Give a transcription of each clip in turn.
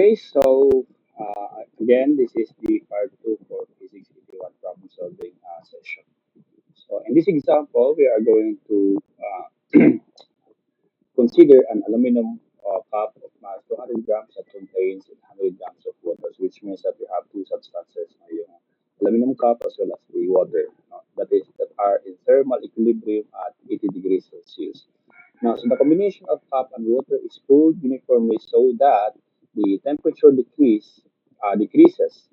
Okay, so again, this is the part two for Physics 81 problem solving session. So in this example, we are going to consider an aluminum cup of mass 200 grams that contains 100 grams of water, which means that we have two substances, yung aluminum cup as well as the water, that are in thermal equilibrium at 80 degrees Celsius. Now, so the combination of cup and water is cooled uniformly so that the temperature decreases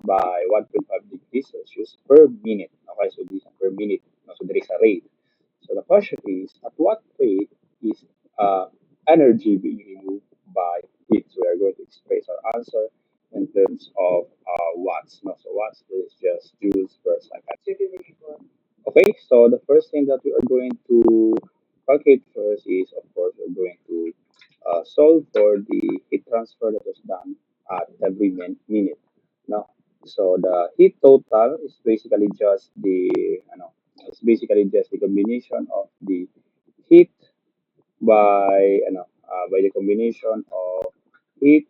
by 1.5 degrees Celsius per minute. Okay, so this is per minute. So there is a rate. So the question is, at what rate is uh, energy being removed by heat? So we are going to express our answer in terms of watts. No? So watts is just joules per second. Okay, so the first thing that we are going to calculate first is, of course, we're going to solve for the heat transfer that was done at every minute. Now, so the heat total is basically just it's basically just the combination of the heat by the combination of heat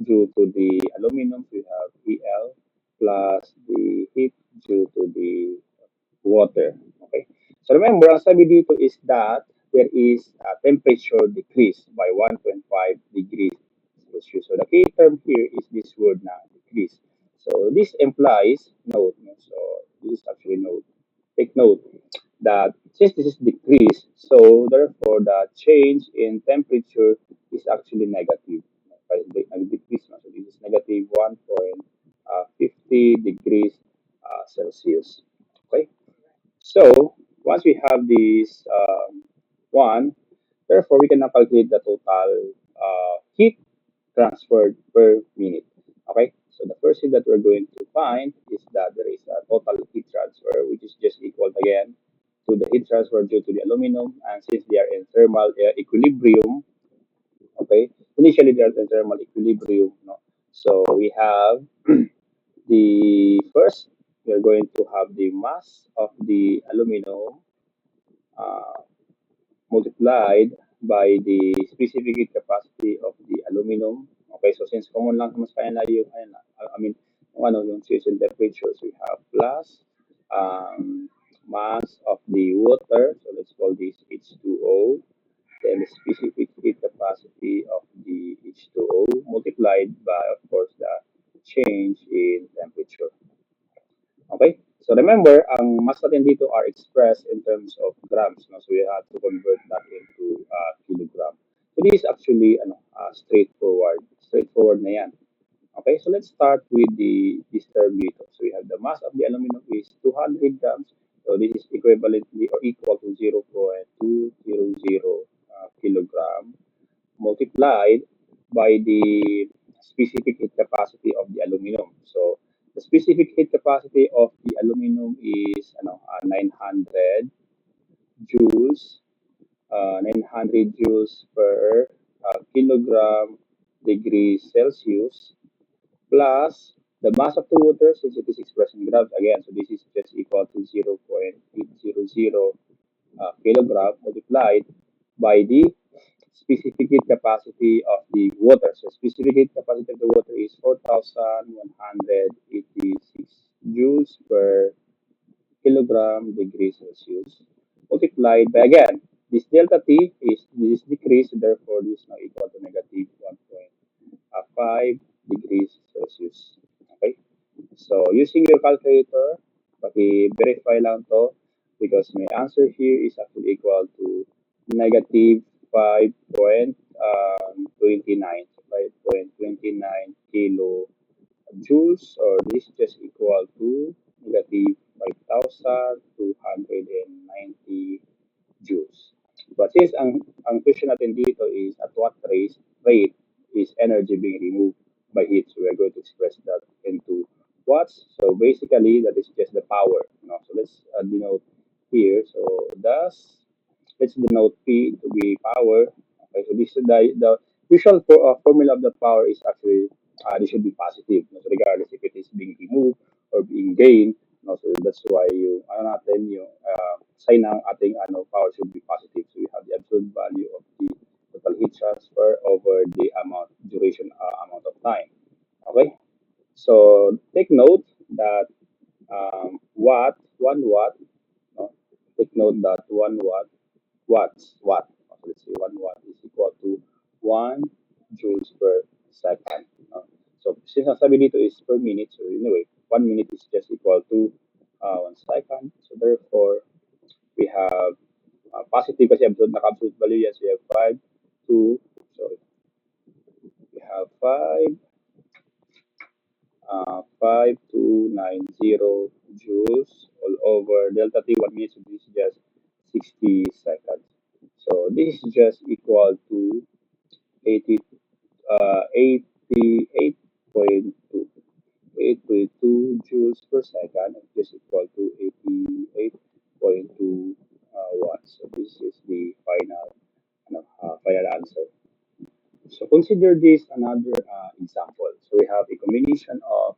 due to the aluminum, we have EL plus the heat due to the water. Okay. So remember, ang sabi dito is that there is a temperature decrease by 1.5 degrees Celsius. So the key term here is this word na decrease. So this implies, note, no? So this is actually note. Take note that since this is decrease, so therefore the change in temperature is actually negative. Right? Decrease, no? So this is negative 1.50 degrees Celsius. Okay. So once we have this one, therefore we can now calculate the total heat transferred per minute. Okay, so the first thing that we're going to find is that there is a total heat transfer, which is just equal again to the heat transfer due to the aluminum, and since they are in thermal equilibrium, okay, initially they are in thermal equilibrium. No? So we have the first, we are going to have the mass of the aluminum uh, multiplied by the specific heat capacity of the aluminum. Okay, so since common lang mas kaya yung, I mean, yung fusion temperatures, we have plus mass of the water, so let's call this H2O, then the specific heat capacity of the H2O multiplied by, of course, the change in temperature. Okay? So remember, ang mass natin dito are expressed in terms of grams. No? So we have to convert that into kilogram. So this is actually straightforward. Straightforward na yan. Okay, so let's start with this term dito. So we have the mass of the aluminum is 200 grams. So this is equivalently or equal to 0.200 kilogram multiplied by the specific heat capacity of the aluminum. So the specific heat capacity of the aluminum is 900 joules, 900 joules per kilogram degree Celsius plus the mass of the water, since it is expressed in grams again, so this is just equal to 0.800 kilogram multiplied by the specific heat capacity of the water. So specific heat capacity of the water is 4,186 joules per kilogram degree Celsius multiplied by again this delta T is this decrease, therefore this is now equal to negative 1.5 degrees Celsius. Okay? So using your calculator, paki-verify lang to because my answer here is actually equal to negative 5.29 5.29 kilojoules, or this is just equal to negative 5,290 joules. But since ang question natin dito is at what rate is energy being removed by heat, so we are going to express that into watts. So basically, that is just the power. No? So let's denote here. So thus, let's denote P to be power. Okay, so this is the usual formula of the power is actually this should be positive, no? So regardless if it is being removed or being gained. No? So that's why yung natin yung sign ng ating power should be positive. So we have the absolute value of the total heat transfer over the amount duration amount of time. take note that one watt, no? Take note that one watt, let's say 1 watt is equal to 1 joules per second. No? So since ang sabi dito is per minute, so anyway, 1 minute is just equal to 1 second. So therefore, we have positive kasi absolute, naka-absolute value yan. So we have 5, 2, sorry, we have 5290 joules all over delta T 1 minute. So this is just 60 seconds. So this is just equal to 80, 88.2. 8.2 joules per second is equal to 88.2 watts. So this is the final answer. So consider this another example. So we have a combination of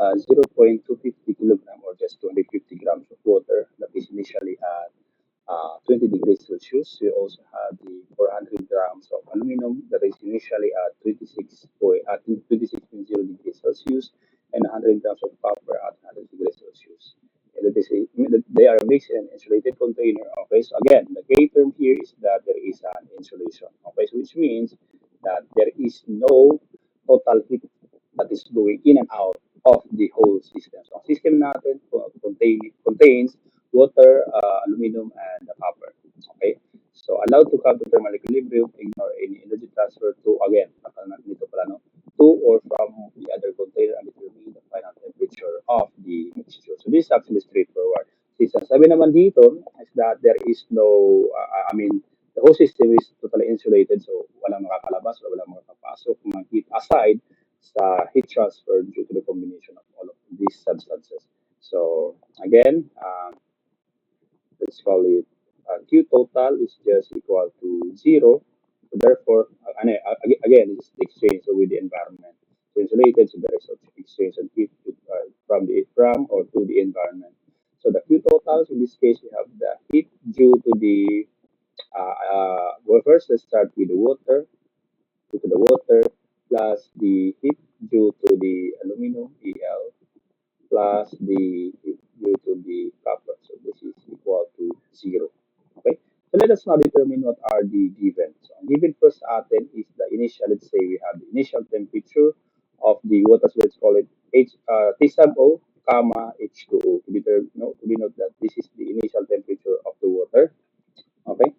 0.250 kilogram or just 250 grams of water that is initially at 20 degrees Celsius. We also have the 400 grams of aluminum that is initially at 26.0 degrees Celsius and 100 grams of copper at 100 degrees Celsius. And that is they are mixed in an insulated container. Okay, so again, the key term here is that there is an insulation. Okay, so which means that there is no total heat that is going in and out of the whole system. So ang system natin contains water, aluminum, and the copper. Okay? So allowed to come to thermal equilibrium, ignore any energy transfer to, again, dito pala, no? To or from the other container and determine the final temperature of the mixture. So this is actually straightforward. Since ang sabi naman dito is that there is no, I mean, the whole system is totally insulated, so walang makakalabas or walang makakapasok ng heat aside sa heat transfer due to the combination of all of these substances. So again, let's call it Q total is just equal to zero. So therefore, again, it's the exchange with the environment. So insulated, so there is exchange of heat from or to the environment. So the Q totals in this case, we have the heat due to the well, first let's start with the water, due to the water plus the heat due to the aluminum EL plus the heat due to the copper. So this is equal to zero. Okay. So let us now determine what are the given. So ang given first atin is the initial. Let's say we have the initial temperature of the water. So let's call it T sub O, comma H2O. To be note that this is the initial temperature of the water. Okay,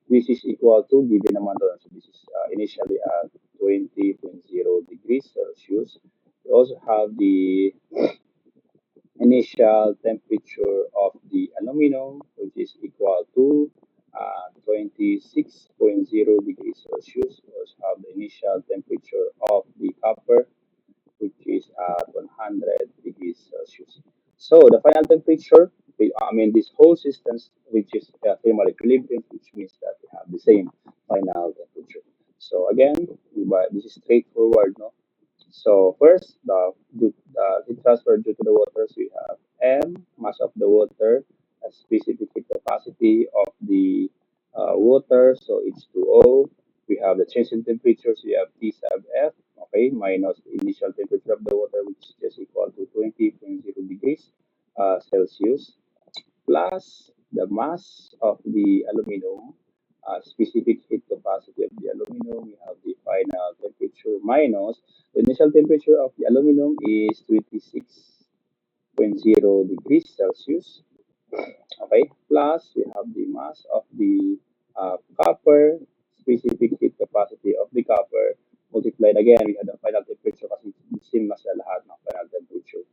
this is equal to given naman doon. So this is initially at 20.0 degrees Celsius. We also have the initial temperature of the aluminum, which is equal to 26.0 degrees Celsius. We also have the initial temperature of the copper, which is at 100 degrees Celsius. So the final temperature, I mean, this whole system reaches thermal equilibrium, which means that we have the same final temperature. So again, this is straightforward, no? So first, the heat transfer due to the water, so we have M, mass of the water, a specific heat capacity of the water, so H2O. We have the change in temperature, so we have T sub F, okay, minus the initial temperature of the water, which is just equal to 20.0 degrees Celsius, plus the mass of the aluminum, specific heat capacity of the aluminum. We have the final temperature minus the initial temperature of the aluminum is 26.0 degrees Celsius. Okay, plus we have the mass of the copper, specific heat capacity of the copper, multiplied again, we have the final temperature kasi same as lahat ng final temperature,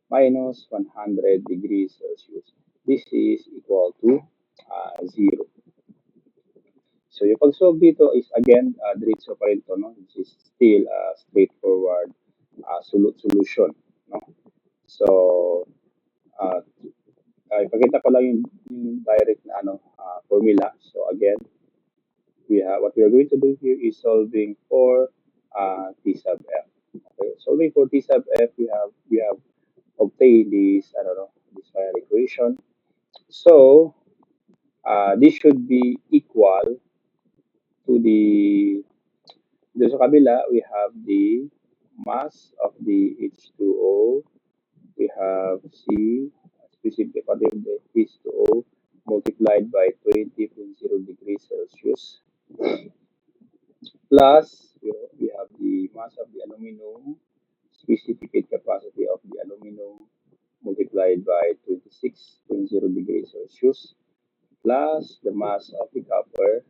minus 100 degrees Celsius. This is equal to 0. So yung pag-solve dito is again, diretso pa rin to, no? This is still straightforward solution. No? So, uh, ipakita ko lang yung direct na formula. So again, what we are going to do here is solving for T sub F. Okay, solving for T sub F, we have obtained this, I don't know, this final equation. So, this should be equal to the sa kabila, we have the mass of the H2O have C, specific temperature of the H2O multiplied by 20.0 degrees Celsius plus we have the mass of the aluminum, specific heat capacity of the aluminum multiplied by 26.0 degrees Celsius plus the mass of the copper,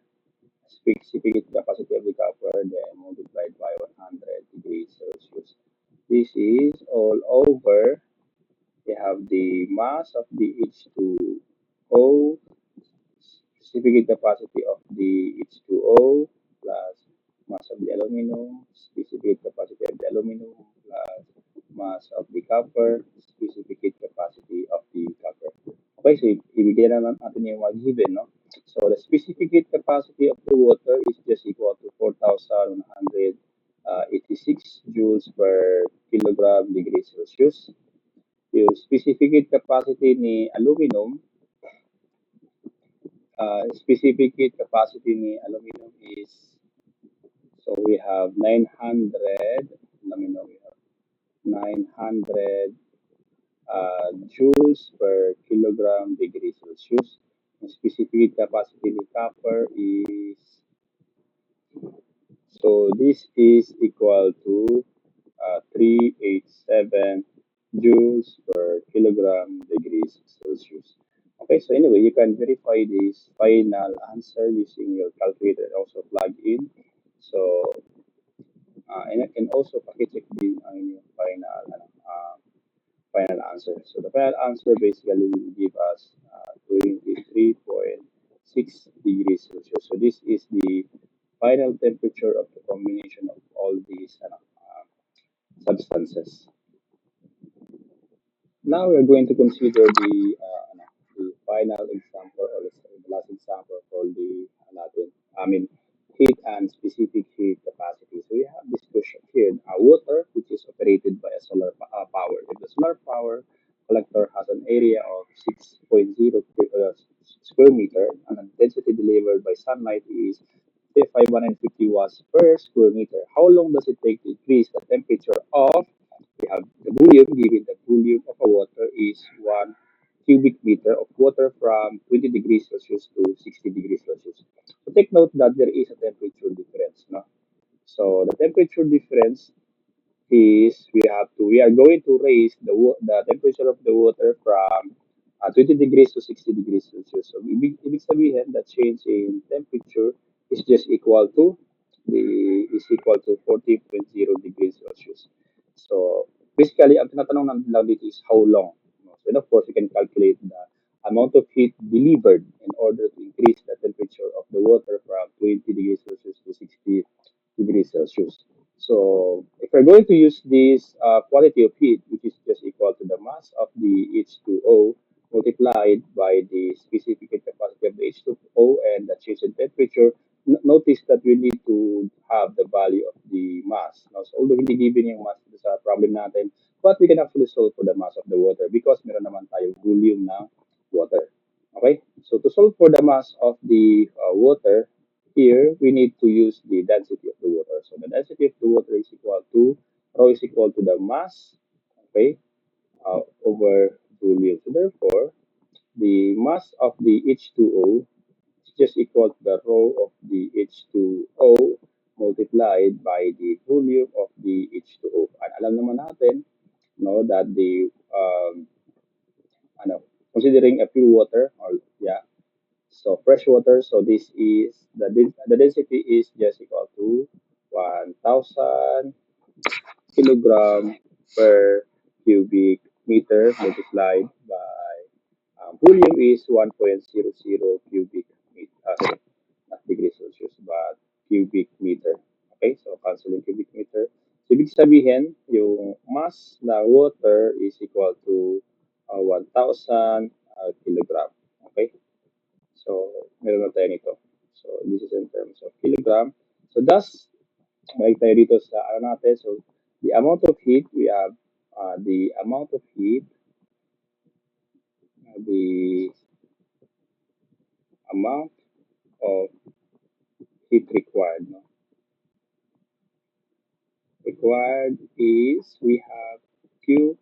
specific heat capacity of the copper, then multiplied by 100 degrees Celsius. This is all over. We have the mass of the H2O, specific capacity of the H2O plus mass of the aluminum, specific capacity of the aluminum plus mass of the copper, specific capacity of the copper. Okay, so ibigay na natin yung mga given, no? So the specific heat capacity of the water is just equal to 4,186 joules per kilogram degree Celsius. Yung specific heat capacity ni aluminum, specific heat capacity ni aluminum is, so we have 900, let me know, we have 900 joules per kilogram degree Celsius. The specific heat capacity ni copper is, so this is equal to 387 joules per kilogram degrees Celsius. Okay, so anyway, you can verify this final answer using your calculator and also plug in. So, and I can also pakicheck din ang inyong final answer. So the final answer basically will give us 23.6 degrees Celsius. So this is the final temperature of the combination of all these substances. Now we're going to consider the final example, or let's say the last example for the heat and specific heat capacity. So we have this question here: water, which is operated by a solar power. If the solar power collector has an area of 6.0 square meter and the density delivered by sunlight is 550 watts per square meter, how long does it take to increase the temperature of, we have the volume, given the volume of a water is 1 cubic meter of water from 20 degrees Celsius to 60 degrees Celsius. So take note that there is a temperature difference. No? So the temperature difference is we are going to raise the temperature of the water from 20 degrees to 60 degrees Celsius. So ibig sabihin that change in temperature is just equal to 40.0 degrees Celsius. So basically, ang tinatanong lang dito is how long. So, and of course, we can calculate the amount of heat delivered in order to increase the temperature of the water from 20 degrees Celsius to 60 degrees Celsius. So if we're going to use this quantity of heat, which is just equal to the mass of the H2O multiplied by the specific heat capacity of the H2O and the change in temperature, notice that we need to have the value of the mass. Now, so although hindi given yung mass sa problem natin, but we can actually solve for the mass of the water because meron naman tayong volume ng water. Okay? So to solve for the mass of the water, here we need to use the density of the water. So the density of the water is equal to, rho is equal to the mass, okay, over volume. So therefore, the mass of the H2O is just equal to the rho of the H2O multiplied by the volume of the H2O. At alam naman natin, no, that the considering a pure water, or yeah, so fresh water, so this is the density is just equal to 1,000 kilogram per cubic meter multiplied by volume is 1.00 cubic meter, not degrees Celsius, but cubic meter. Okay, so canceling cubic meter. So, ibig sabihin, yung mass ng water is equal to 1,000 kilogram. Okay, so meron na tayo nito. So this is in terms of kilogram. So thus, balik tayo dito sa ano natin. So the amount of heat, we have the amount of heat, the amount of heat required. No? Required is, we have Q,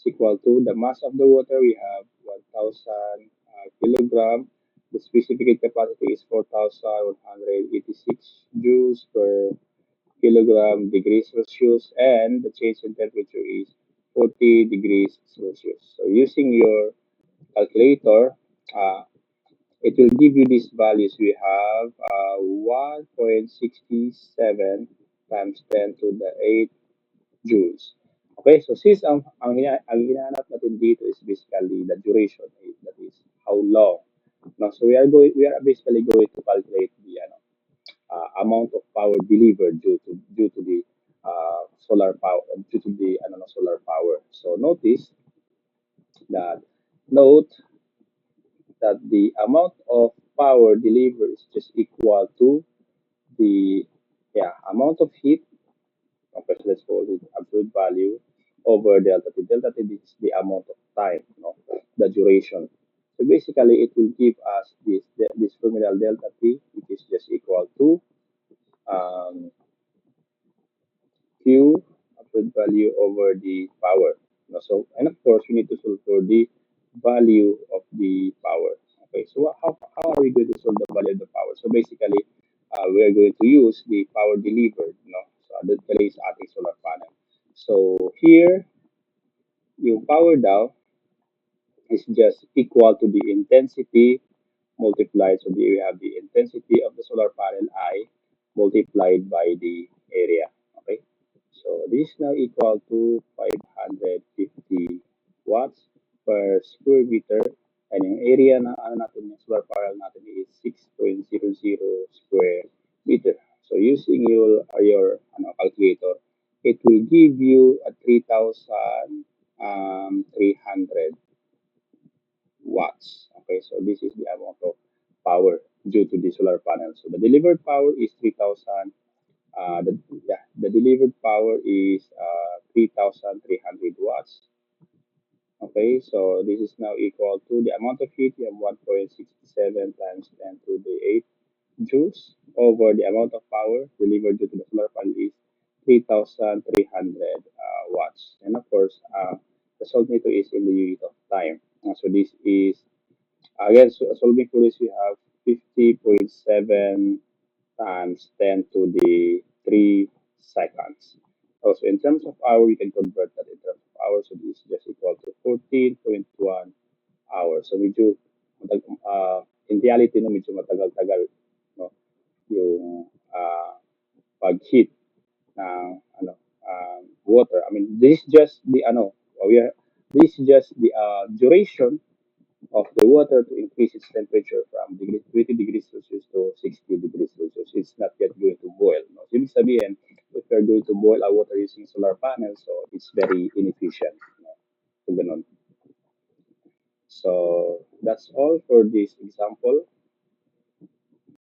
equal to the mass of the water. We have 1,000 kilogram. The specific capacity is 4,186 joules per kilogram degrees Celsius, and the change in temperature is 40 degrees Celsius. So using your calculator, uh, it will give you these values. We have 1.67 times 10 to the 8 joules. Okay, so since ang hinahanap natin dito is basically the duration, that is how long. No, so we are basically going to calculate the amount of power delivered due to the solar power, due to the solar power. So that note that the amount of power delivered is just equal to the amount of heat, okay, so let's call it absolute value, over delta t. Delta t is the amount of time, the duration. So basically, it will give us this formula delta t, which is just equal to um, Q absolute value over the power. So, and of course, we need to solve for the value of the power. Okay, so how are we going to solve the value of the power? So basically, we are going to use the power delivered, so that is ating solar panel. So here, yung power daw is just equal to the intensity multiplied. So we have the intensity of the solar panel I multiplied by the area. Okay. So this is now equal to 550 watts per square meter. And yung area na natin yung solar panel natin is 6.00 square meter. So using your calculator, it will give you a 3,300 watts. Okay, so this is the amount of power due to the solar panel. So the delivered power is 3,000. The delivered power is 3,300 watts. Okay, so this is now equal to the amount of heat. You have 1.67 times 10 to the 8 joules over the amount of power delivered due to the solar panel is 3,300 watts. And of course, the solve nito is in the unit of time. So this is again, so solving for this, we have 50.7 times 10 to the 3 seconds. Also, in terms of hour, we can convert that in terms of hours. So this is just equal to 14.1 hours. So medyo, in reality, no, medyo matagal-tagal, no, yung pag-heat ng water. I mean, this is just the this is just the duration of the water to increase its temperature from 20 degrees Celsius to 60 degrees Celsius. It's not yet going to boil. No? So, ibig sabihin, if you're going to boil our water using solar panels, so it's very inefficient. No? So, ganun. So that's all for this example.